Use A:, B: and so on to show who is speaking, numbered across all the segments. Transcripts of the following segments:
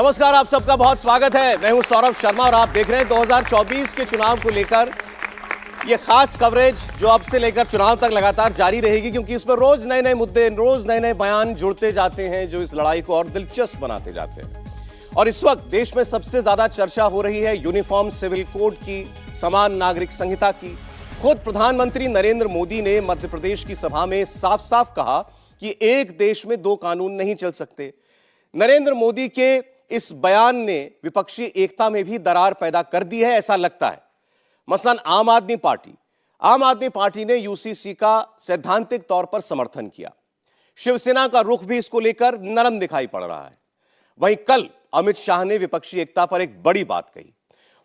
A: नमस्कार, आप सबका बहुत स्वागत है। मैं हूं सौरभ शर्मा और आप देख रहे हैं 2024 के चुनाव को लेकर ये खास कवरेज जो अब से लेकर चुनाव तक लगातार जारी रहेगी, क्योंकि इसमें रोज नए नए मुद्दे, रोज नए नए बयान जुड़ते जाते हैं जो इस लड़ाई को और दिलचस्प बनाते जाते हैं। और इस वक्त देश में सबसे ज्यादा चर्चा हो रही है यूनिफॉर्म सिविल कोड की, समान नागरिक संहिता की। खुद प्रधानमंत्री नरेंद्र मोदी ने मध्य प्रदेश की सभा में साफ साफ कहा कि एक देश में दो कानून नहीं चल सकते। नरेंद्र मोदी के इस बयान ने विपक्षी एकता में भी दरार पैदा कर दी है, ऐसा लगता है। मसलन आम आदमी पार्टी ने यूसीसी का सैद्धांतिक तौर पर समर्थन किया। शिवसेना का रुख भी इसको लेकर नरम दिखाई पड़ रहा है। वहीं कल अमित शाह ने विपक्षी एकता पर एक बड़ी बात कही।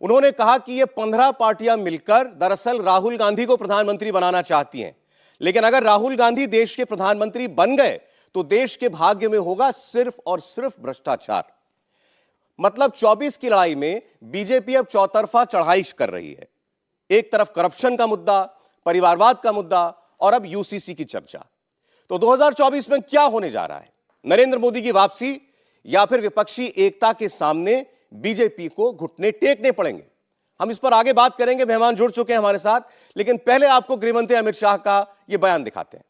A: उन्होंने कहा कि ये 15 पार्टियां मिलकर दरअसल राहुल गांधी को प्रधानमंत्री बनाना चाहती हैं, लेकिन अगर राहुल गांधी देश के प्रधानमंत्री बन गए तो देश के भाग्य में होगा सिर्फ और सिर्फ भ्रष्टाचार। मतलब 24 की लड़ाई में बीजेपी अब चौतरफा चढ़ाई कर रही है। एक तरफ करप्शन का मुद्दा, परिवारवाद का मुद्दा और अब यूसीसी की चर्चा। तो 2024 में क्या होने जा रहा है? नरेंद्र मोदी की वापसी या फिर विपक्षी एकता के सामने बीजेपी को घुटने टेकने पड़ेंगे? हम इस पर आगे बात करेंगे। मेहमान जुड़ चुके हैं हमारे साथ, लेकिन पहले आपको गृहमंत्री अमित शाह का यह बयान दिखाते हैं।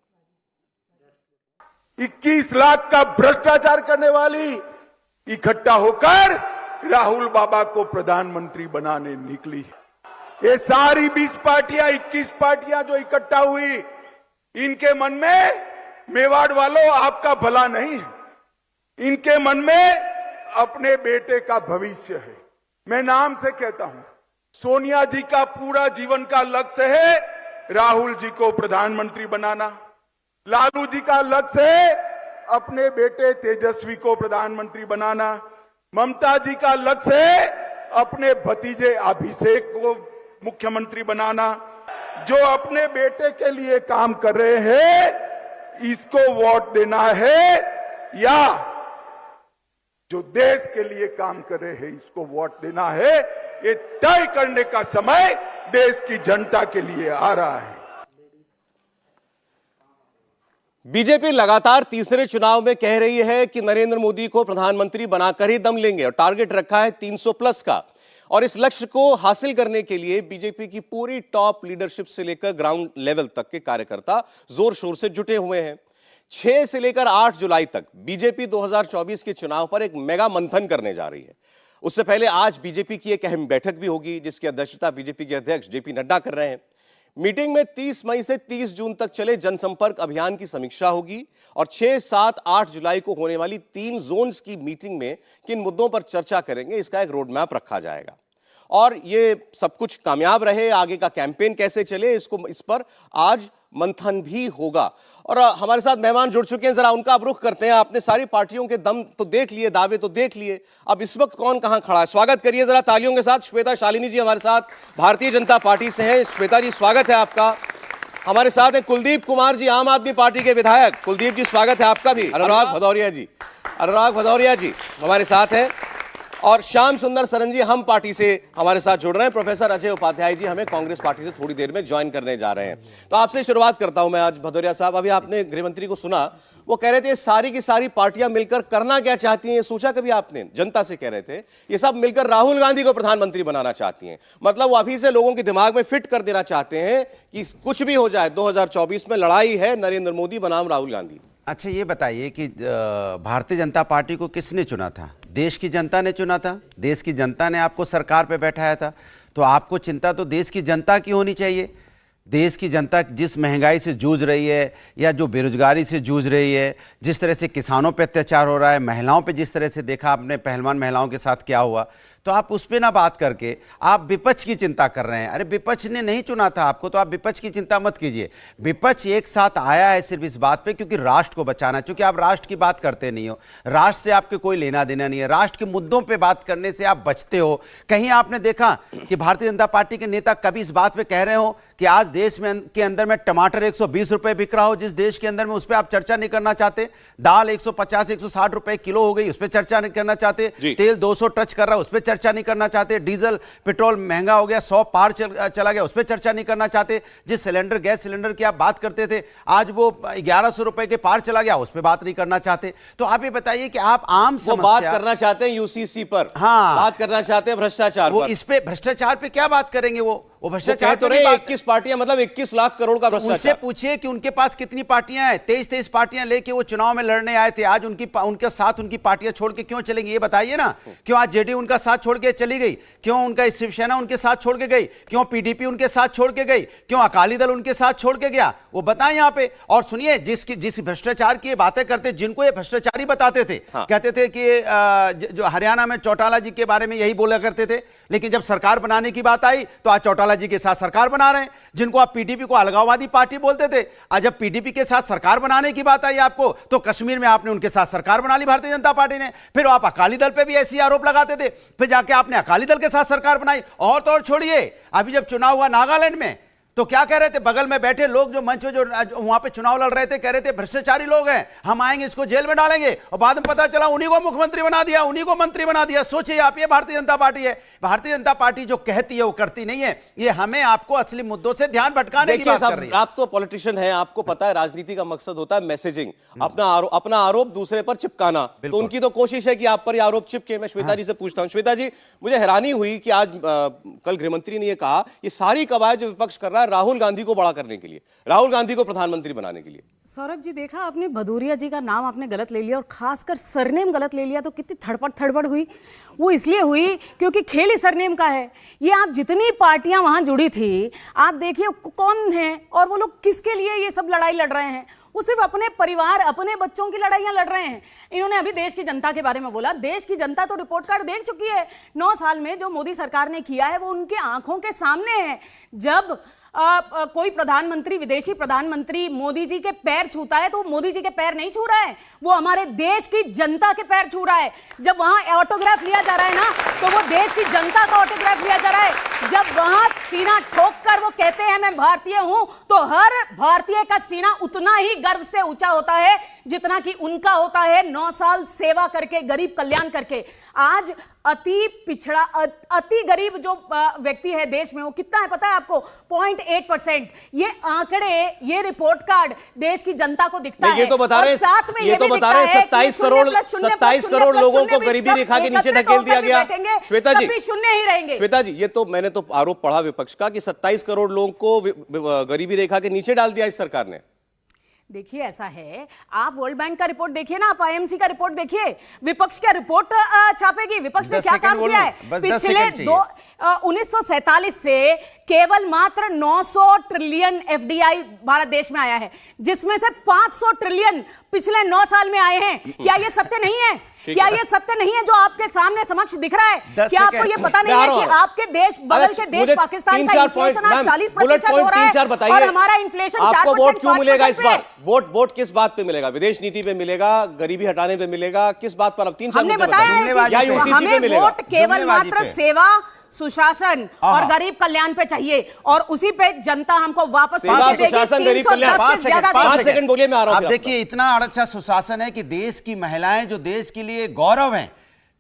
B: 21 लाख का भ्रष्टाचार करने वाली इकट्ठा होकर राहुल बाबा को प्रधानमंत्री बनाने निकली। ये सारी 20 पार्टियां, 21 पार्टियां जो इकट्ठा हुई, इनके मन में मेवाड़ वालों आपका भला नहीं है। इनके मन में अपने बेटे का भविष्य है। मैं नाम से कहता हूं, सोनिया जी का पूरा जीवन का लक्ष्य है राहुल जी को प्रधानमंत्री बनाना। लालू जी का लक्ष्य है अपने बेटे तेजस्वी को प्रधानमंत्री बनाना। ममता जी का लक्ष्य है अपने भतीजे अभिषेक को मुख्यमंत्री बनाना। जो अपने बेटे के लिए काम कर रहे हैं, इसको वोट देना है, या जो देश के लिए काम कर रहे हैं इसको वोट देना है, ये तय करने का समय देश की जनता के लिए आ रहा है।
A: बीजेपी लगातार तीसरे चुनाव में कह रही है कि नरेंद्र मोदी को प्रधानमंत्री बनाकर ही दम लेंगे और टारगेट रखा है 300 प्लस का। और इस लक्ष्य को हासिल करने के लिए बीजेपी की पूरी टॉप लीडरशिप से लेकर ग्राउंड लेवल तक के कार्यकर्ता जोर शोर से जुटे हुए हैं। 6 से लेकर 8 जुलाई तक बीजेपी 2024 के चुनाव पर एक मेगा मंथन करने जा रही है। उससे पहले आज बीजेपी की एक अहम बैठक भी होगी, जिसकी अध्यक्षता बीजेपी के अध्यक्ष जेपी नड्डा कर रहे हैं। मीटिंग में 30 मई से 30 जून तक चले जनसंपर्क अभियान की समीक्षा होगी और 6, 7, 8 जुलाई को होने वाली 3 जोन्स की मीटिंग में किन मुद्दों पर चर्चा करेंगे, इसका एक रोड मैप रखा जाएगा। और ये सब कुछ कामयाब रहे, आगे का कैंपेन कैसे चले, इस पर आज मंथन भी होगा। और हमारे साथ मेहमान जुड़ चुके हैं, जरा उनका अब रुख करते हैं। आपने सारी पार्टियों के दम तो देख लिए, दावे तो देख लिए, अब इस वक्त कौन कहां खड़ा है? स्वागत करिए जरा तालियों के साथ। श्वेता शालिनी जी हमारे साथ भारतीय जनता पार्टी से हैं। श्वेता जी, स्वागत है आपका। हमारे साथ है कुलदीप कुमार जी, आम आदमी पार्टी के विधायक। कुलदीप जी, स्वागत है आपका भी। अनुराग भदौरिया जी हमारे साथ हैं। और श्याम सुंदर सरन जी हम पार्टी से हमारे साथ जुड़ रहे हैं। प्रोफेसर अजय उपाध्याय जी हमें कांग्रेस पार्टी से थोड़ी देर में ज्वाइन करने जा रहे हैं। तो आपसे शुरुआत करता हूं मैं आज। भदौरिया साहब, अभी आपने गृहमंत्री को सुना, वो कह रहे थे सारी की सारी पार्टियां मिलकर करना क्या चाहती हैं, सोचा कभी आपने? जनता से कह रहे थे ये सब मिलकर राहुल गांधी को प्रधानमंत्री बनाना चाहती हैं। मतलब वो अभी से लोगों के दिमाग में फिट कर देना चाहते हैं कि कुछ भी हो जाए 2024 में लड़ाई है नरेंद्र मोदी बनाम राहुल गांधी।
C: अच्छा, ये बताइए कि भारतीय जनता पार्टी को किसने चुना था? देश की जनता ने चुना था। देश की जनता ने आपको सरकार पे बैठाया था, तो आपको चिंता तो देश की जनता की होनी चाहिए। देश की जनता जिस महंगाई से जूझ रही है या जो बेरोजगारी से जूझ रही है, जिस तरह से किसानों पे अत्याचार हो रहा है, महिलाओं पे जिस तरह से देखा आपने पहलवान महिलाओं के साथ क्या हुआ, तो आप उस पर ना बात करके आप विपक्ष की चिंता कर रहे हैं। अरे विपक्ष ने नहीं चुना था आपको, तो आप विपक्ष की चिंता मत कीजिए। विपक्ष एक साथ आया है सिर्फ इस बात पे क्योंकि राष्ट्र को बचाना, क्योंकि आप राष्ट्र की बात करते नहीं हो, राष्ट्र से आपके कोई लेना देना नहीं है, राष्ट्र के मुद्दों पे बात करने से आप बचते हो। कहीं आपने देखा कि भारतीय जनता पार्टी के नेता कभी इस बात पे कह रहे हो कि आज देश में के अंदर में टमाटर 120 रुपए बिक रहा हो, जिस देश के अंदर में उस पर आप चर्चा नहीं करना चाहते? दाल 150 160 रुपए किलो हो गई, उस पर चर्चा नहीं करना चाहते? तेल 200 टच कर रहा है, उस पर चर्चा नहीं करना चाहते, डीजल पेट्रोल महंगा हो गया, 100 पार चला गया, उस पर चर्चा नहीं करना चाहते। जिस सिलेंडर गैस सिलेंडर की आप बात करते थे आज वो 1100 रुपए के पार चला गया, उस पर बात नहीं करना चाहते। तो आप ये बताइए कि आप आम
A: वो बात करना चाहते हैं यूसीसी पर,
C: हाँ,
A: बात करना चाहते हैं भ्रष्टाचार
C: वो
A: पर।
C: इस पे भ्रष्टाचार पे क्या बात करेंगे? वो भ्रष्टाचार
A: तो रहे 21 पार्टियां, मतलब 21 लाख करोड़ का भ्रष्टाचार।
C: उनसे पूछिए कि उनके पास कितनी पार्टियां हैं। 23 पार्टियां लेके वो चुनाव में लड़ने आए थे, आज उनके साथ उनकी पार्टियां छोड़ के क्यों चलेंगी? ये बताइए ना। क्यों आज जेडीयू उनका साथ छोड़ के चली गई? क्यों उनका शिवसेना उनके साथ छोड़ के गई? क्यों पीडीपी उनके साथ छोड़ के गई? क्यों अकाली दल उनके साथ छोड़ के गया? वो बताएं यहां पे। और सुनिए, जिस भ्रष्टाचार की बातें करते, जिनको ये भ्रष्टाचारी बताते थे, कहते थे कि जो हरियाणा में चौटाला जी के बारे में यही बोला करते थे, लेकिन जब सरकार बनाने की बात आई तो आज चौटाला जी के साथ सरकार बना रहे हैं। जिनको आप पीडीपी को अलगाववादी पार्टी बोलते थे, आज जब पीडीपी के साथ सरकार बनाने की बात आई आपको, तो कश्मीर में आपने उनके साथ सरकार बना ली भारतीय जनता पार्टी ने। फिर आप अकाली दल पे भी ऐसी आरोप लगाते थे, फिर जाके आपने अकाली दल के साथ सरकार बनाई। और तो और छोड़िए, अभी जब चुनाव हुआ नागालैंड में, तो क्या कह रहे थे बगल में बैठे लोग जो मंच में जो वहां पे चुनाव लड़ रहे थे, कह रहे थे भ्रष्टाचारी लोग हैं, हम आएंगे इसको जेल में डालेंगे। और बाद में पता चला उन्हीं को मुख्यमंत्री बना दिया, उन्हीं को मंत्री बना दिया। सोचिए आप, ये भारतीय जनता पार्टी है। भारतीय जनता पार्टी जो कहती है वो करती नहीं है। ये हमें आपको असली मुद्दों से ध्यान भटकाने की बात कर रही है।
A: आप तो पॉलिटिशियन हैं, आपको पता है राजनीति का मकसद होता है मैसेजिंग, अपना आरोप दूसरे पर चिपकाना। तो उनकी तो कोशिश है कि आप पर ये आरोप चिपके। मैं श्वेता जी से पूछता हूं। श्वेता जी, मुझे हैरानी हुई कि आज कल गृहमंत्री ने यह कहा, ये सारी कवायद जो विपक्ष कर रहा है राहुल गांधी को करने के लिए, राहुल गांधी को प्रधानमंत्री बनाने के लिए।
D: सौरभ जी, देखा आपने, भदौरिया जी का नाम आपने गलत ले लिया और खासकर सरनेम गलत ले लिया, तो कितनी थड़पड़ हुई। वो इसलिए हुई क्योंकि खेल ही सरनेम का है। ये आप जितनी पार्टियां वहां जुड़ी थी, आप देखिए कौन है और वो लोग किसके लिए ये सब लड़ाई लड़ रहे हैं। वो सिर्फ अपने परिवार, अपने बच्चों की लड़ाइयां लड़ रहे हैं। इन्होंने अभी देश की जनता के बारे में बोला। देश की जनता तो रिपोर्ट कार्ड देख चुकी है। 9 साल में जो मोदी सरकार ने किया है वो उनके आंखों के सामने है। जब कोई प्रधानमंत्री, विदेशी प्रधानमंत्री मोदी जी के पैर छूता है तो वो मोदी जी के पैर नहीं छू रहा है, वो हमारे देश की जनता के पैर छू रहा है। जब वहां ऑटोग्राफ लिया जा रहा है ना, तो वो देश की जनता का ऑटोग्राफ लिया जा रहा है। जब वहां सीना ठोक कर वो कहते हैं मैं भारतीय हूं, तो हर भारतीय का सीना उतना ही गर्व से ऊंचा होता है जितना कि उनका होता है 9 साल सेवा करके, गरीब कल्याण करके। आज अति पिछड़ा, अति गरीब जो व्यक्ति है देश में, वो कितना है पता है आपको? 0.8%। ये आंकड़े, ये रिपोर्ट कार्ड देश की जनता को दिखता है।
A: ये तो बता रहे हैं,
D: साथ में
A: ये तो बता रहे हैं 27 करोड़ लोगों को गरीबी रेखा के नीचे ढकेल दिया गया। श्वेता जी,
D: शून्य ही रहेंगे।
A: श्वेता जी, ये तो मैंने तो आरोप पढ़ा विपक्ष का कि 27 करोड़ लोगों को गरीबी रेखा के नीचे डाल दिया इस सरकार ने।
D: देखिए, ऐसा है, आप वर्ल्ड बैंक का रिपोर्ट देखिए ना, आप आईएमसी का रिपोर्ट देखिए। विपक्ष क्या रिपोर्ट छापेगी? विपक्ष ने क्या काम किया है पिछले 1947 से? केवल मात्र 900 ट्रिलियन एफडीआई भारत देश में आया है, जिसमें से 500 ट्रिलियन पिछले 9 साल में आए हैं। क्या ये सत्य नहीं है? क्या ये सत्य नहीं है जो आपके सामने समक्ष दिख रहा है? क्या आपको ये पता नहीं है कि आपके देश, बगल के देश पाकिस्तान का इन्फ्लेशन आज 40% हो रहा है और हमारा इन्फ्लेशन 4%?
A: आपको वोट क्यों मिलेगा इस बार? वोट किस बात पे मिलेगा? विदेश नीति पे मिलेगा, गरीबी हटाने पे मिलेगा, किस बात पर? अब 3-4
D: हमने बताया है कि हमें वोट केवल मात्र सेवा, सुशासन और गरीब कल्याण पे चाहिए, और उसी पे जनता हमको वापस
A: सुशासन, गरीब कल्याण। 5 सेकंड बोलिए, मैं आ रहा हूं।
C: आप देखिए, इतना अच्छा सुशासन है कि देश की महिलाएं जो देश के लिए गौरव हैं,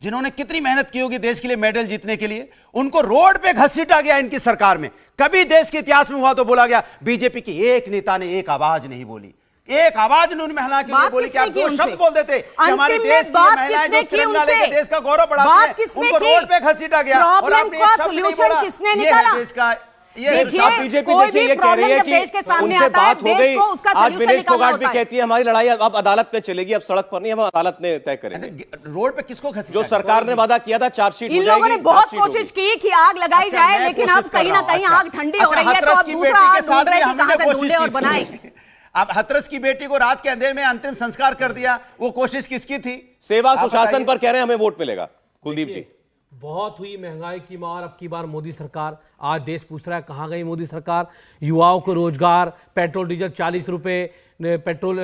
C: जिन्होंने कितनी मेहनत की होगी देश के लिए मेडल जीतने के लिए, उनको रोड पे घसीटा गया इनकी सरकार में। कभी देश के इतिहास में हुआ तो बोला गया बीजेपी की एक नेता ने एक आवाज नहीं बोली, एक आवाज ने उन महिला के लिए बोली कि आप 2 शब्द बोल देते कि हमारे देश की महिलाएं जो तिरंगा लेके देश का गौरव बढ़ाती हैं, उनको रोड पे घसीटा गया और आपने एक शब्द नहीं बोला। ये है देश का, ये
A: बीजेपी देखिए ये कह रही है कि उनसे बात हो गई। आज विनेश फोगाट भी कहती है हमारी लड़ाई अब अदालत में चलेगी, अब सड़क पर नहीं, हम अदालत में तय करेंगे।
C: रोड पे किसको घसीटा?
A: जो सरकार ने वादा किया था, चार्जशीट हो
D: जाएगी। इन लोगों ने बहुत कोशिश की कि आग लगाई जाए, लेकिन अब कहीं ना कहीं आग ठंडी हो रही है, तो अब दूसरा आग ढूंढ रहे हैं कहां से ढूंढे और बनाए।
C: अब हथरस की बेटी को रात के अंधेरे में अंतिम संस्कार कर दिया, वो कोशिश किसकी थी?
A: सेवा सुशासन पर कह रहे हैं हमें वोट मिलेगा। कुलदीप जी,
E: बहुत हुई महंगाई की मार, अब की बार मोदी सरकार। आज देश पूछ रहा है कहां गई मोदी सरकार? युवाओं को रोजगार, पेट्रोल डीजल 40 रुपए, पेट्रोल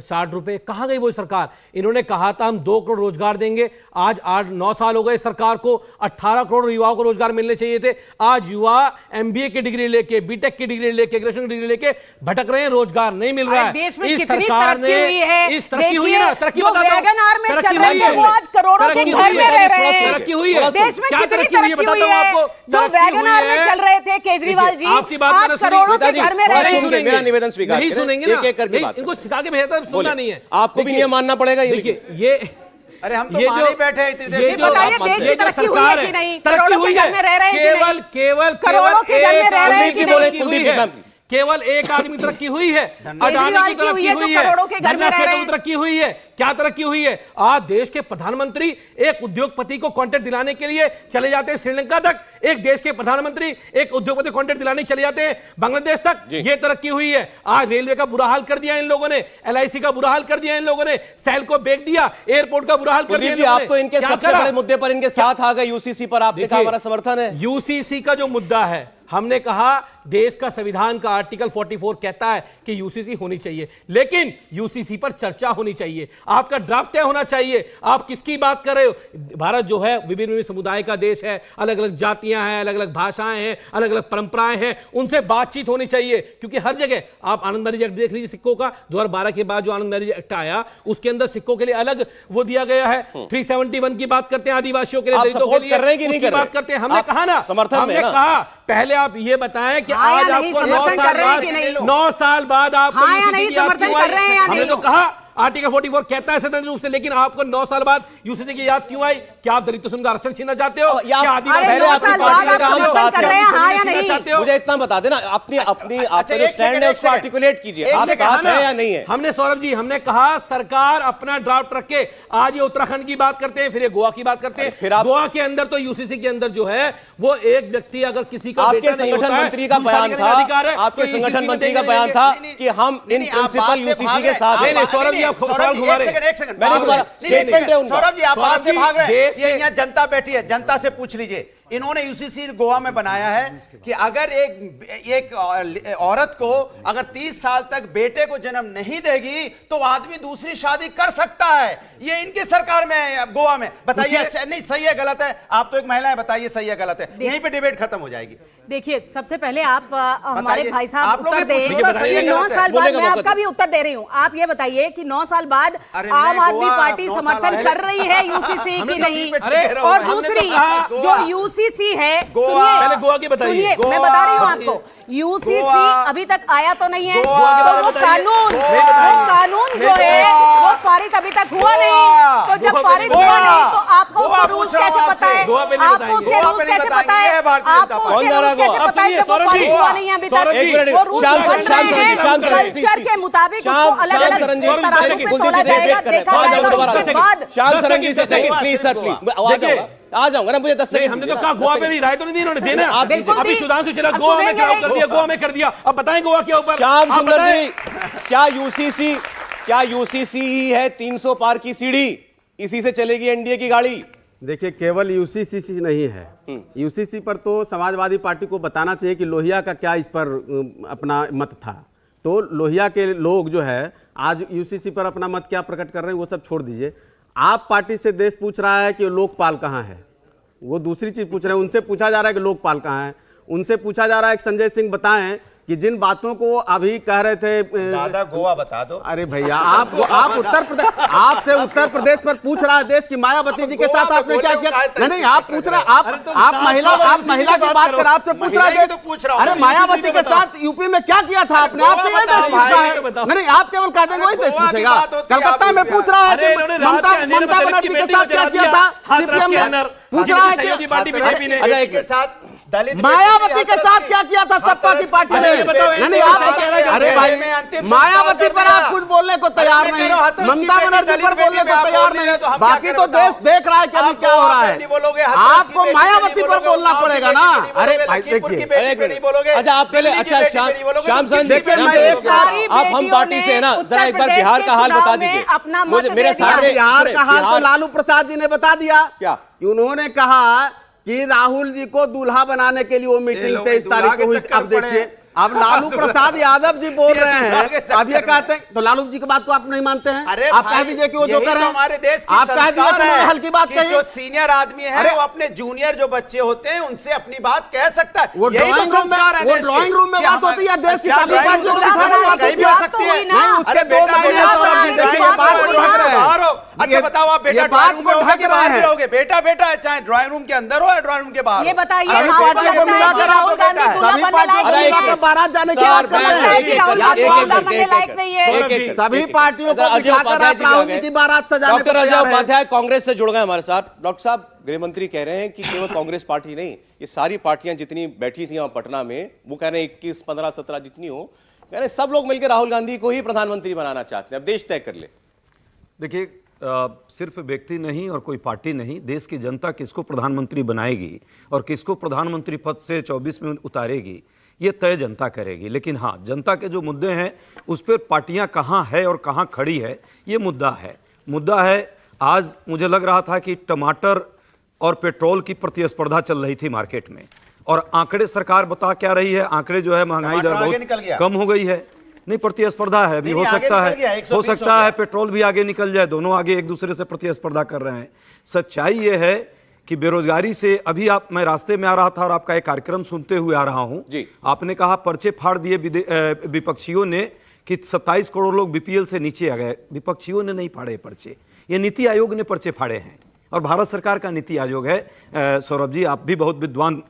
E: 60 रुपए, कहां गई वो सरकार? इन्होंने कहा था हम 2 करोड़ रोजगार देंगे, आज 8-9 साल हो गए सरकार को, 18 करोड़ युवाओं को रोजगार मिलने चाहिए थे। आज युवा MBA की डिग्री लेके, बीटेक की डिग्री लेके, ग्रेजुएशन की डिग्री लेके भटक रहे हैं, रोजगार नहीं मिल रहा है।
D: देश में
E: इस
D: कितनी
E: सरकार
D: तरक्की हुई है,
E: इस तरक्की हुई है ना, तरक्की
D: जो
E: बताता हूं।
D: वैगनआर में
E: तरक्की
D: चल रहे
E: हुई
D: थे
E: है।
D: वो आज करोड़ों के
E: तरक्की
D: घर
E: हुई
D: में
E: है।
D: रह रहे हैं।
E: तरक्की हुई है।
D: देश में
E: क्या
D: कितनी
E: तरक्की हुई है
D: तरक्की हुई
E: बताता हूं
D: है।
E: आपको।
D: जो
E: तरक्की हुई
D: वैगनआर में
E: है।
D: चल रहे थे केजरीवाल जी,
E: आपकी बात
D: आज
E: मैंने सुनी।
D: करोड़ों के
A: नेताजी,
D: घर में रह रहे
A: सुनिए,
D: हैं।
A: मेरा निवेदन स्वीकार
E: नहीं
A: करें,
E: सुनेंगे ना,
A: एक-एक करके बात
E: इनको सिखा के भेजा था, सुनना नहीं है।
A: आपको भी नियम मानना पड़ेगा। ये
E: देखिए ये
C: अरे हम तो
E: ये
C: मान
E: जो-
C: ही बैठे हैं इतनी देर
E: ये
C: से।
E: जो-
D: बताइए
C: आप
D: देश
C: मंत्री-
D: की तरक्की हुई है कि नहीं?
E: तरक्की
D: करोड़ों
E: हुई
D: के
E: है।
D: घर में रह रहे हैं कि नहीं?
E: केवल
D: करोड़ों के घर में रह रहे हैं कि
E: एक
D: नहीं?
E: आदमी की
A: कुलदीप जी, मैम, प्लीज।
E: केवल एक आदमी तरक्की हुई है, अडानी
D: केजरीवाल
E: की
D: की हुई
E: तरक्की
D: है, जो
E: हुई है,
D: करोड़ों के घर में रह रहे हैं।
E: तरक्की हुई है। क्या तरक्की हुई है? आज देश के प्रधानमंत्री एक उद्योगपति को कॉन्ट्रैक्ट दिलाने के लिए चले जाते हैं श्रीलंका तक, एक देश के प्रधानमंत्री एक उद्योगपति को कॉन्ट्रैक्ट दिलाने चले जाते हैं बांग्लादेश तक। ये तरक्की हुई है। आज रेलवे का बुरा हाल कर दिया इन लोगों ने, LIC का बुरा हाल कर दिया इन लोगों ने, सेल को बेच दिया, एयरपोर्ट का बुरा हाल कर दिया
A: कुलदीप जी, आप तो इनके सबसे बड़े मुद्दे पर इनके साथ आ गए, UCC पर आपने कहा हमारा समर्थन है।
E: UCC का जो मुद्दा है, हमने कहा देश का संविधान का आर्टिकल 44 कहता है कि UCC होनी चाहिए, लेकिन UCC पर चर्चा होनी चाहिए, आपका ड्राफ्ट तय होना चाहिए। आप किसकी बात कर रहे हो? भारत जो है विभिन्न विभिन्न समुदाय का देश है, अलग अलग जातियां हैं, अलग अलग भाषाएं हैं, अलग अलग परंपराएं हैं, उनसे बातचीत होनी चाहिए। क्योंकि हर जगह आप आनंद मैरिज एक्ट देख लीजिए, सिक्कों का 2012 के बाद जो आनंद मैरिज एक्ट आया, उसके अंदर सिक्कों के लिए अलग वो दिया गया है। 371 की बात करते हैं, आदिवासियों के लिए,
A: आप
E: दलितों के
A: सपोर्ट
E: लिए,
A: कर रहे हैं कि नहीं
E: उसकी
A: कर रहे?
E: बात करते हैं। हमने
A: आप
E: कहा ना,
A: समर्थन में
E: हमने
A: ना?
E: कहा पहले आप ये बताएं कि
D: हाँ
E: आज
D: या नहीं,
E: आपको 9
D: समर्थन
E: साल
D: कर रहे हैं
E: बाद
D: कि नहीं?
E: 9 साल बाद आप
D: हाँ या नहीं, समर्थन कर रहे हैं या
E: हमने
D: नहीं?
E: तो कहा आर्टिकल 44 कहता है स्वतंत्र रूप से, लेकिन आपको 9 साल बाद UCC की याद क्यों आई? क्या आप दलित का आरक्षण छीनना चाहते हो?
A: या
E: क्या
A: पहले
D: अरे 9
A: आपकी
D: साल
A: पार्टी
D: बाद
A: का
D: आप
A: काम
D: समर्थन
A: साथ
D: कर
A: है।
D: रहे हैं, हाँ या
E: छीनना
D: नहीं?
E: चाहते हो?
A: मुझे इतना बता देना, अपनी आपका जो
C: एक
A: स्टैंड
C: सेकंड,
A: है
C: एक
A: उसको
C: सेकंड।
A: आर्टिकुलेट कीजिए।
C: एक
A: आप
C: सेकंड,
A: साथ है या नहीं है?
E: हमने सौरभ जी, हमने कहा सरकार अपना ड्राफ्ट रख के, आज ये उत्तराखंड की बात करते हैं, फिर ये गोवा की बात करते
A: फिर
E: हैं।
A: आप-
E: गोवा के अंदर तो UCC के अंदर जो है वो एक व्यक्ति अगर किसी का
A: आपके
E: बेटा नहीं
A: संगठन
E: होता है,
A: मंत्री का
E: दूसरा
A: बयान
E: निगरानी
A: था,
E: अधिकार है,
A: आपके
E: तो UCC
A: संगठन
E: में
A: मंत्री का
E: देंगे,
A: बयान
E: देंगे।
A: था
C: नहीं,
A: कि हम इन
C: नहीं, आप
A: प्रिंसिपल
C: बात से
A: UCC
C: भाग
A: के
C: रहे
A: साथ
E: नहीं,
A: हैं।
E: नहीं, सौरभ जी, आप
C: सौरभ जी,
E: घुमा रहे
C: एक
E: हैं।
C: सेकंड
A: मैंने
C: भाग रहे हैं।
A: तुम्हारा statement है उनका।
C: सौरभ जी, आप बात से
E: सौरभ
C: भाग
E: जी,
C: रहे हैं।
E: देश
C: ये
E: के-
C: यहाँ जनता बैठी है, जनता से पूछ लीजिए। इन्होंने UCC गोवा में बनाया है कि अगर एक औरत को अगर 30 साल तक बेटे को जन्म नहीं देगी तो आदमी दूसरी शादी कर सकता है। ये इनकी सरकार में है गोवा में। बताइए नहीं सही है गलत है? आप तो एक महिला है, बताइए सही है गलत है? यहीं पे डिबेट खत्म हो जाएगी।
D: देखिए, सबसे पहले आप हमारे
C: बताइए,
D: भाई साहब
C: आप लोग
D: उत्तर
C: भी
D: दें
C: पूछो ना, सही है,
D: कि 9
C: गलत है।
D: साल बाद
A: बोलेगा
D: मैं
A: मौका
D: आपका
A: दो।
D: भी उत्तर दे रही हूँ। आप ये बताइए कि 9 साल बाद
C: अरे
D: आम
C: मैं
D: आदमी
C: गोवा
D: पार्टी
C: 9 साल
D: समर्थन
C: आए।
D: कर रही है UCC
E: हमने
D: की
E: तो
D: नहीं?
E: अरे,
D: और
E: हमने तो
D: दूसरी
E: कहा,
D: जो
C: गोवा।
D: UCC है,
C: गोवा।
E: पहले गोवा की बताइए।
D: सुनिए, मैं
C: गोवा।
D: बता रही हूँ आपको, UCC
C: गोवा।
D: अभी तक आया तो नहीं है,
C: गोवा के
D: तो
C: बारे
D: वो
E: में बताइए।
D: कानून जो है वो पारित अभी तक हुआ नहीं। तो जब
E: गोवा पे
D: पारित
E: नहीं
D: हुआ
C: बताइए।
D: नहीं तो आपको
C: गोवा
D: उसके रूल्स
C: पूछ रहा हूं
D: कैसे पता
C: आपसे।
D: है?
E: गोवा पे नहीं
D: आपको
E: बताएंगे।
D: उसके
C: गोवा
D: रूल्स
C: पे नहीं
D: कैसे
C: बताएंगे,
D: पता है?
C: ये भारतीय जनता
D: आपको
C: पार्टी।
D: उसके
A: कौन जा रहा है
D: रूल्स कैसे
A: गोवा?
D: पता है
E: सुनिए,
D: जब वो
E: सौरभ जी,
D: पारित हुआ नहीं है अभी तक?
E: सौरभ जी,
A: एक मिनट,
D: वो रूल्स
A: शांत
D: बन
A: शांत
D: रहे हैं,
A: शांत रहिए,
D: कल्चर के मुताबिक उसको
A: शांत
D: अलग अलग
A: सरन जी,
D: तराजू पे
A: कुलदीप
D: तोला
A: जी
D: जाएगा,
A: वेट कर रहे हैं।
D: देखा
A: आ जाओ
D: जाएगा
A: दोबारा।
D: उसके बाद।
A: शांत सरन जी से
E: दस सेकंड,
A: प्लीज सर, प्लीज आ
E: देखिए,
A: जाऊंगा, आ जाऊंगा ना, मुझे 10 सेकंड
E: हमने तो कहा गोवा पे भी राय तो नहीं दी इन्होंने, देना
A: आप दीजिए।
E: अभी सुधांशु शिरा
D: अब
E: गोवा में
D: सुनेंगे
E: खराब कर
D: नहीं।
E: दिया, गोवा में कर दिया। अब बताएं गोवा के ऊपर
A: श्याम
E: आप
A: सुंदर
E: बताएं।
A: जी, क्या UCC ही है 300 पार की सीढ़ी? इसी से चलेगी एनडीए की गाड़ी?
F: देखिए, केवल UCC नहीं है। UCC पर तो समाजवादी पार्टी को बताना चाहिए कि लोहिया का क्या इस पर अपना मत था। तो लोहिया के लोग जो है आज UCC पर अपना मत क्या प्रकट कर रहे हैं वो सब छोड़ दीजिए। आप पार्टी से देश पूछ रहा है कि लोकपाल कहाँ है, वो दूसरी चीज पूछ रहे हैं। उनसे पूछा जा रहा है कि लोकपाल कहाँ है, उनसे पूछा जा रहा है कि संजय सिंह बताएं कि जिन बातों को अभी कह रहे थे
C: दादा गोवा बता दो।
F: अरे भैया, आप उत्तर प्रदेश, आपसे उत्तर प्रदेश पर पूछ रहा है देश की मायावती जी के साथ आपने क्या किया? नहीं, आप पूछ रहे, आप महिला की बात कर, आपसे पूछ रहा है।
C: तो पूछ रहा हूं।
F: अरे मायावती के साथ यूपी में क्या किया था आपने? आपसे ये देश पूछा है। नहीं, आप केवल कह देंगे वही देश
C: गोवा की
F: पूछेगा।
C: बात होती है,
F: कलकत्ता
C: आप
F: में
C: यूपी
F: पूछ रहा है
E: अरे
F: कि
E: इन्होंने रात के अंधेरे में
F: ममता
E: दलित
F: बनर्जी
E: की
F: के
E: बेटी
F: साथ
E: को
F: क्या
E: जला
F: किया
E: दिया,
F: था?
E: हाथरस
F: CPM
E: के
F: ने
E: अंदर।
F: पूछ रहा है
E: सहयोगी
F: कि
E: पार्टी बीजेपी ने
C: बेटी के साथ दलित
F: मायावती के साथ क्या किया था सपा की पार्टी ने?
E: अरे बताओ,
F: नहीं, आप अरे भाई, मायावती पर आप कुछ बोलने को तैयार नहीं, ममता बनर्जी पर बोलने को तैयार नहीं। बाकी तो देश देख रहा है कि अभी क्या हो रहा है। आपको मायावती पर बोलना पड़ेगा ना। अरे भाई देखिए,
A: अच्छा आप पहले, अच्छा श्याम सरन जी,
F: देखिए,
A: मैं
F: मैं
A: एक
F: एक
A: सारी आप हम पार्टी से है ना, जरा एक बार बिहार का हाल बता दीजिए
D: अपना
A: मुझे, मेरे सामने
F: बिहार का हाल तो लालू प्रसाद जी ने बता दिया।
A: क्या?
F: कि उन्होंने कहा कि राहुल जी को दूल्हा बनाने के लिए वो मीटिंग 23 तारीख को हुई। अब देखिए, अब लालू प्रसाद यादव जी बोल रहे
C: ये
F: हैं, अब ये कहते हैं तो लालू जी की बात को आप नहीं मानते हैं?
C: अरे
F: आप
C: भाई,
F: कह दीजिए कि वो जो
C: यही
F: कर
C: तो
F: रहे हैं,
C: हमारे देश की
F: आप कह दीजिए
C: संस्कार
F: कि उन्होंने
C: है
F: हल्की बात
C: कि
F: कही।
C: जो सीनियर आदमी है
F: अरे,
C: वो अपने जूनियर जो बच्चे होते हैं उनसे अपनी बात कह सकता है।
F: वो
C: यही तो
F: ड्राइंग रूम में,
C: संस्कार है
F: वो
C: देश के।
F: ड्राइंग रूम में
C: क्या
F: बात होती है, देश की
C: क्या
F: सभी
C: ड्राइंग
F: बातों
C: रूम
F: को
C: में
F: दिखाने
C: बात कहीं भी हो
D: बात
C: सकती
D: तो
C: है?
D: हुई ना।
F: नहीं, उसके
C: अरे
F: दो
C: बेटा
F: महीने
C: बेटा
F: और
C: आप
F: देखिए,
C: ड्राइंग
F: ये
C: रूम
F: बात
C: में
F: को
C: ढक
F: ढक रहे हैं।
C: बाहर हो। अच्छा
F: ये-
C: बताओ, आप
F: ये
C: बेटा
F: बात
C: ड्राइंग रूम
F: को
C: में रहोगे
F: ढक
C: कि बाहर
F: रहे
C: भी
F: हैं।
C: रहोगे? बेटा बेटा है, चाहे ड्राइंग रूम के अंदर हो या ड्राइंग रूम के बाहर
D: ये
C: हो।
D: बताइए,
C: अरे
D: आपको
C: बेटा
D: लगता
C: को
D: है
C: मिला
D: कि
C: कर
D: राहुल
C: आपको
D: गांधी
C: बेटा है।
D: दूल्हा
F: सभी
D: बनने
F: पार्टियों
D: लायक
F: को
D: नहीं
F: मिला
D: है?
F: कर बारात जाने की
D: क्या
F: बात
D: आपको
F: कर
D: लगता
F: रहे
D: है
F: हैं?
D: कि राहुल गांधी दूल्हा बनने लायक नहीं है?
F: सभी पार्टियों को
A: अजय
F: बिठाकर
A: उपाध्याय
F: आप
A: जी भी आ
F: राहुल
A: गए।
F: जी की बारात सजाने को
A: डॉक्टर अजय
F: तैयार हैं।
A: उपाध्याय कांग्रेस से जुड़ गए हमारे साथ। डॉक्टर साहब, गृह मंत्री कह रहे हैं कि केवल कांग्रेस पार्टी नहीं, ये सारी पार्टियां जितनी बैठी थी वहां पटना में, वो कह रहे हैं 21, 15, 17 जितनी हो, कह रहे हैं सब लोग मिलकर राहुल गांधी को ही प्रधानमंत्री बनाना चाहते हैं, अब देश तय कर ले।
G: देखिए, सिर्फ व्यक्ति नहीं और कोई पार्टी नहीं, देश की जनता किसको प्रधानमंत्री बनाएगी और किसको प्रधानमंत्री पद से 24 में उतारेगी, ये तय जनता करेगी। लेकिन हाँ, जनता के जो मुद्दे हैं उस पर पार्टियां कहाँ है और कहाँ खड़ी है, ये मुद्दा है। आज मुझे लग रहा था कि टमाटर और पेट्रोल की प्रतिस्पर्धा चल रही थी मार्केट में, और आंकड़े सरकार बता क्या रही है, आंकड़े जो है महंगाई दर
C: टमाटर आगे निकल गया।
G: बहुत कम हो गई है। नहीं, प्रतिस्पर्धा है, अभी
C: नहीं,
G: हो
C: आगे
G: सकता
C: निकल गया,
G: है,
C: 120
G: हो
C: हो
G: सकता है
C: गया।
G: पेट्रोल भी आगे निकल जाए, दोनों आगे एक दूसरे से प्रतिस्पर्धा कर रहे हैं। सच्चाई ये है कि बेरोजगारी से, अभी मैं रास्ते में आ रहा था और आपका एक कार्यक्रम सुनते हुए आ रहा हूं
A: जी।
G: आपने कहा पर्चे फाड़ दिए विपक्षियों ने कि 27 करोड़ लोग बीपीएल से नीचे आ गए। विपक्षियों ने नहीं फाड़े पर्चे, ये नीति आयोग ने पर्चे फाड़े हैं, और भारत सरकार का नीति आयोग है। सौरभ जी, आप भी बहुत विद्वान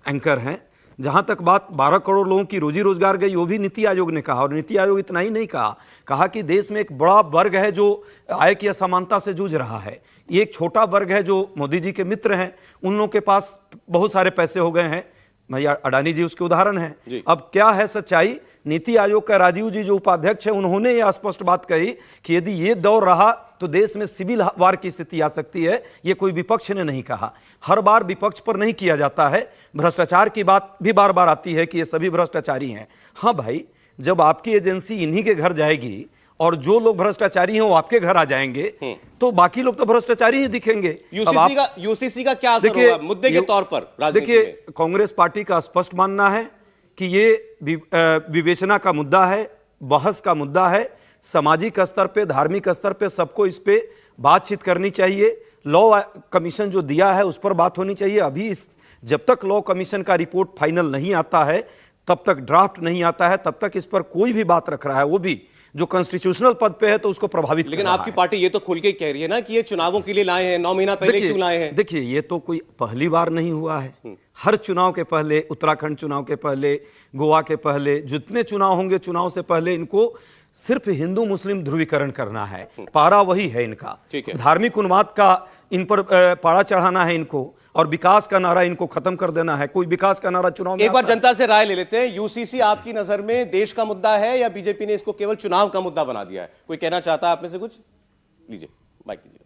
G: एंकर हैं। जहां तक बात 12 करोड़ लोगों की रोजी रोजगार गई, वो भी नीति आयोग ने कहा, और नीति आयोग इतना ही नहीं कहा कि देश में एक बड़ा वर्ग है जो आय की असमानता से जूझ रहा है। ये एक छोटा वर्ग है जो मोदी जी के मित्र हैं, उन लोगों के पास बहुत सारे पैसे हो गए हैं, भैया अडानी जी उसके उदाहरण हैं। अब क्या है सच्चाई, नीति आयोग का राजीव जी जो उपाध्यक्ष है, उन्होंने ये स्पष्ट बात कही कि यदि ये दौर रहा तो देश में सिविल वार की स्थिति आ सकती है। ये कोई विपक्ष ने नहीं कहा, हर बार विपक्ष पर नहीं किया जाता है। भ्रष्टाचार की बात भी बार बार आती है कि ये सभी भ्रष्टाचारी हैं। हाँ भाई, जब आपकी एजेंसी इन्हीं के घर जाएगी और जो लोग भ्रष्टाचारी हैं वो आपके घर आ जाएंगे, तो बाकी लोग तो भ्रष्टाचारी ही दिखेंगे।
A: यूसीसी का क्या असर होगा मुद्दे के तौर पर राजनीति
G: देखिए,
A: में?
G: कांग्रेस पार्टी का स्पष्ट मानना है कि ये विवेचना का मुद्दा है, बहस का मुद्दा है। सामाजिक स्तर पे, धार्मिक स्तर पे सबको इस पे बातचीत करनी चाहिए। लॉ कमीशन जो दिया है उस पर बात होनी चाहिए। अभी जब तक लॉ कमीशन का रिपोर्ट फाइनल नहीं आता है, तब तक ड्राफ्ट नहीं आता है, तब तक इस पर कोई भी बात रख रहा है, वो भी जो कॉन्स्टिट्यूशनल पद पे है, तो उसको प्रभावित
A: लेकिन
G: कर रहा
A: आपकी
G: है।
A: पार्टी ये तो खुल के कह रही है ना कि ये चुनावों के लिए लाए हैं, 9 महीना पहले क्यों लाए हैं?
G: देखिए, ये तो कोई पहली बार नहीं हुआ है। हर चुनाव के पहले, उत्तराखंड चुनाव के पहले, गोवा के पहले, जितने चुनाव होंगे, चुनाव से पहले इनको सिर्फ हिंदू मुस्लिम ध्रुवीकरण करना है। पारा वही है इनका,
A: ठीक है।
G: धार्मिक उन्माद का इन पर पारा चढ़ाना है इनको, और विकास का नारा इनको खत्म कर देना है। कोई विकास का नारा चुनाव में
A: एक बार
G: आता है?
A: जनता से राय ले लेते हैं। यूसीसी आपकी नजर में देश का मुद्दा है या बीजेपी ने इसको केवल चुनाव का मुद्दा बना दिया है? कोई कहना चाहता है आप में से कुछ? लीजिए माइक लीजिए।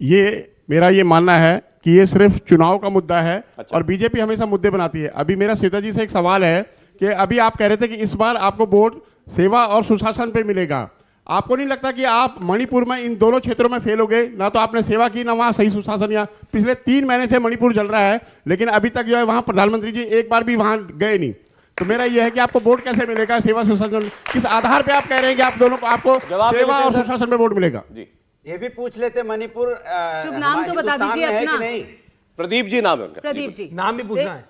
H: ये मेरा ये मानना है कि ये सिर्फ चुनाव का मुद्दा है।
A: अच्छा।
H: और बीजेपी हमेशा मुद्दे बनाती है। अभी मेरा श्वेता जी से एक सवाल है कि अभी आप कह रहे थे कि इस बार आपको वोट सेवा और सुशासन पे मिलेगा। आपको नहीं लगता कि आप मणिपुर में इन दोनों क्षेत्रों में फेल हो गए? ना तो आपने सेवा की, ना वहाँ सही सुशासन। या पिछले 3 महीने से मणिपुर जल रहा है, लेकिन अभी तक जो है वहाँ प्रधानमंत्री जी एक बार भी वहाँ गए नहीं। तो मेरा यह है कि आपको वोट कैसे मिलेगा, सेवा सुशासन किस आधार पे आप कह रहे हैं कि आप दोनों को, आपको
A: जवाब दे
H: सेवा
A: देते
H: और
A: हैं सर।
H: सुशासन पे वोट मिलेगा?
A: जी,
C: ये भी पूछ लेते, मणिपुर
D: शुभ नाम तो बता
C: हिंदुस्तान
D: दीजिए
C: में है
D: अपना।
C: कि नहीं?
A: प्रदीप जी नाम है उनका।
D: प्रदीप जी,
E: नाम भी पूछना है।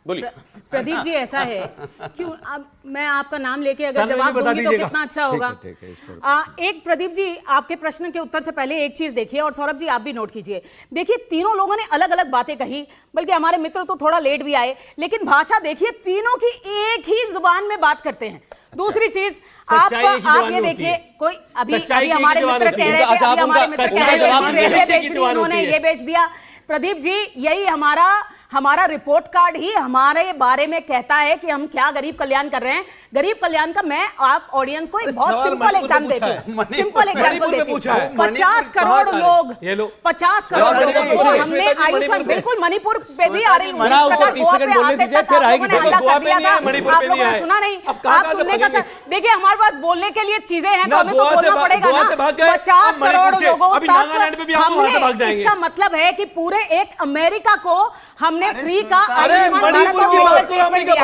A: बोलिए।
D: प्रदीप जी, ऐसा है क्यों, अब मैं आपका नाम लेके अगर
E: सामने
D: जवाब
E: भी बता
D: दूंगी तो
E: दीजिएगा।
D: कितना अच्छा होगा।
G: ठीक है, इस पर।
D: एक प्रदीप जी, आपके प्रश्न के उत्तर से पहले एक चीज देखिए, और सौरभ जी आप भी नोट कीजिए। देखिए, तीनों लोगों ने अलग अलग बातें कही, बल्कि हमारे मित्र तो थोड़ा लेट भी आए, लेकिन भाषा देखिए, तीनों की एक ही जुबान में बात करते हैं। दूसरी चीज, आप
E: सच्चाई एक ही जबान
D: ये
E: में होती
D: देखिए,
E: है।
D: कोई अभी
E: सच्चाई
D: अभी
E: की एक ही
D: हमारे
E: जबान
D: मित्र
E: होती है।
D: कह रहे थे,
A: अच्छा,
D: अभी
A: आप
D: हमारे
A: उनका
D: मित्र कह रहे
A: जवाब
D: थे
A: दीजिए।
D: रेलवे
E: सच्चाई की
D: बेच दी
E: जबान
D: इन्होंने,
E: होती है।
D: ये बेच दिया। प्रदीप जी, यही हमारा हमारा रिपोर्ट कार्ड ही हमारे बारे में कहता है कि हम क्या गरीब कल्याण कर रहे हैं। गरीब कल्याण का मैं आप ऑडियंस को एक बहुत
E: सवाल
D: सिंपल
E: मणिपुर
D: एग्जाम
E: में
D: देती
E: पूछा
D: हूँ, सिंपल एग्जाम्पल
E: मणिपुर में
D: देती
E: पूछा
D: हूँ।
E: है।
D: 50 करोड़ लोग,
E: ये लो।
D: 50 करोड़
A: मणिपुर
D: लोगों
A: में
D: को
A: पूछिए।
D: हमने आयुष्मान, बिल्कुल मणिपुर पे भी आ रही हूँ।
A: मना ऊपर 30 सेकंड बोलने दीजिए, फिर आएगी
D: हल्ला
E: गोवा
D: कर
E: पे
D: दिया
E: नहीं है,
D: था,
E: मणिपुर
D: आप
E: पे
D: लोगों
E: नहीं
D: ने
E: आए।
D: सुना नहीं।
E: अब कहाँ
D: आप
E: से
D: सुनने का
E: भागेंगे?
D: देखिए, हमारे पास बोलने के लिए चीजें हैं तो
E: ना
D: हमें तो
E: गोवा से
D: बोलना पड़ेगा
E: गोवा
D: ना।
E: से भाग गए,
D: 50
E: अब मणिपुर
D: करोड़
E: से,
D: लोगों
E: अभी नागालैंड में भी आप वहां से भाग
D: तक
E: जाएंगे।
D: इसका मतलब है कि पूरे एक अमेरिका को हमने फ्री का
E: अरे
D: आयुष्मान भारत
E: मणिपुर
D: का
E: की बात
D: medical
E: तो
D: treatment
E: अमेरिका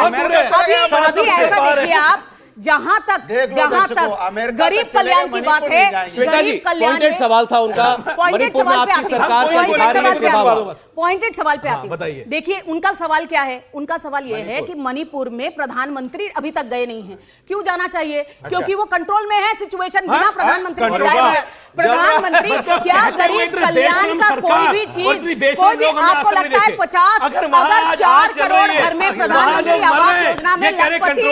D: दिया है।
E: बहुत दूर है।
D: अभी ऐसा देखिए आप, जहां तक गरीब कल्याण की बात है,
A: श्वेता जी,
D: गरीब कल्याण
A: पॉइंटेड
D: में-
A: सवाल था उनका।
D: पॉइंटेड
A: मणिपुर में
D: सवाल पे
A: आपकी
D: आती हूँ।
A: सरकार का
D: पॉइंटेड
A: अधिकारी
D: सवाल पे
A: सेवा
D: आती हूँ।
A: हुआ।
D: पॉइंटेड सवाल पे आती
E: बताइए।
D: हूँ। देखिए उनका सवाल क्या है, उनका सवाल यह है कि मणिपुर में प्रधानमंत्री अभी तक गए नहीं हैं। क्यों जाना चाहिए? क्योंकि वो कंट्रोल में है सिचुएशन, बिना प्रधानमंत्री के
E: कंट्रोल
D: जाए।
E: में?
D: प्रधानमंत्री क्या गरीब कल्याण का कोई भी चीज, कोई भी आपको लगता है 50 अगर 4 करोड़ घर में प्रधानमंत्री आवास योजना में लखपति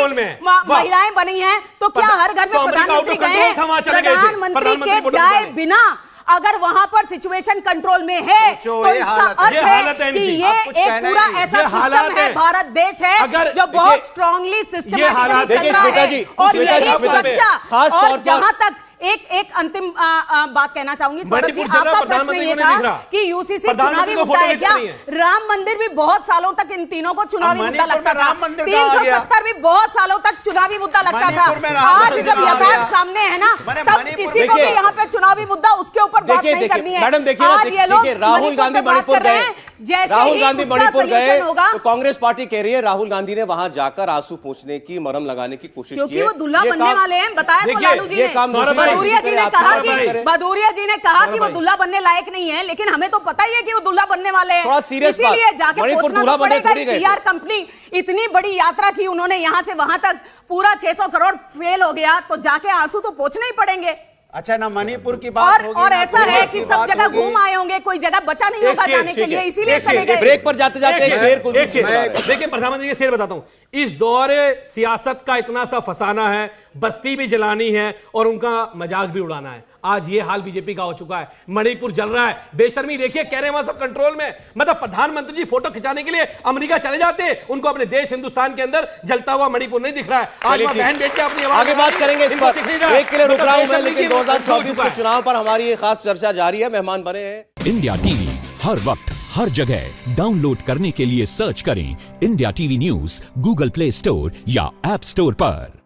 D: महिलाएं बनी हैं तो क्या हर घर में प्रधानमंत्री गए हैं? प्रधानमंत्री के जाए बिना अगर वहां पर सिचुएशन कंट्रोल में है तो इसका अर्थ है कि ये एक पूरा ऐसा सिस्टम है, भारत देश है जो बहुत स्ट्रांगली सिस्टमेटिकली चल रहा है। और यही सुरक्षा, और जहां तक एक अंतिम बात कहना चाहूंगी सौरभ जी, आपका प्रश्न ये था कि यूसीसी चुनावी मुद्दा है क्या? राम मंदिर भी बहुत सालों तक इन तीनों को चुनावी मुद्दा लगता था। 370 भी बहुत सालों तक चुनावी मुद्दा लगता था। आज जब यथार्थ सामने है ना, तब किसी को भी यहाँ पे चुनावी मुद्दा उसके ऊपर बात नहीं करनी है।
A: मैडम देखिए,
D: आज ये लोग
A: राहुल गांधी मणिपुर गए,
D: जैसे
A: राहुल
D: ही
A: गांधी
D: उसका
A: मणिपुर गए
D: सॉल्यूशन होगा,
A: तो कांग्रेस पार्टी कह रही है राहुल गांधी ने वहां जाकर आंसू पोंछने की, मरहम लगाने की कोशिश की
D: क्योंकि
A: है।
D: वो दुल्हा
A: ये
D: बनने
A: काम-
D: वाले हैं, बताया तो
A: देखिए,
D: लालू जी
A: ये
D: ने।
A: काम
D: भदौरिया जी ने कहा
A: आप
D: कि
A: करें।
D: भदौरिया जी ने कहा कि वो दुल्हा बनने लायक नहीं है, लेकिन हमें तो पता ही है कि वो दुल्हा बनने वाले हैं।
A: थोड़ा सीरियस बात,
D: इसीलिए जाके
A: मणिपुर
D: पूछना
A: दुल्हा
D: तो
A: बनने
D: पड़ेगा।
A: थोड़ी गए थे।
D: पीआर कंपनी इतनी बड़ी यात्रा की उन्होंने, यहां से वहां तक पूरा 600 करोड़ फेल हो गया, तो जाके आंसू तो पोंछने ही पड़ेंगे।
C: अच्छा ना मणिपुर की बात होगी,
D: और
C: ना
D: ऐसा
C: गुजरात
D: है
C: की
D: कि सब
C: बात
D: जगह
C: होगी।
D: घूम आए होंगे, कोई जगह बचा नहीं होगा जाने के लिए, इसीलिए
E: एक
D: चले
E: शेर,
D: गए।
A: ब्रेक पर जाते जाते एक शेर कुलदीप सिंह सुना रहे हैं।
E: देखिए प्रधानमंत्री के शेर बताता हूं, इस दौरे सियासत का इतना सा फसाना है, बस्ती भी जलानी है और उनका मजाक भी उड़ाना है। आज ये हाल बीजेपी का हो चुका है। मणिपुर जल रहा है, बेशर्मी देखिए, कह रहे हैं वहां सब कंट्रोल में। मतलब प्रधानमंत्री जी फोटो खिंचाने के लिए अमेरिका चले जाते हैं, उनको अपने देश हिंदुस्तान के अंदर जलता हुआ मणिपुर नहीं दिख रहा है। आज वहां बहन बेटियां अपनी आवाज
A: आगे बात करेंगे इस पर, ब्रेक के लिए रुक रहा हूं मैं, लेकिन 2024
E: के
A: के चुनाव पर हमारी ये खास चर्चा जारी है। मेहमान बने हैं
I: इंडिया टीवी, हर वक्त हर जगह डाउनलोड करने के लिए सर्च करें India TV news Google play store या ऐप स्टोर पर।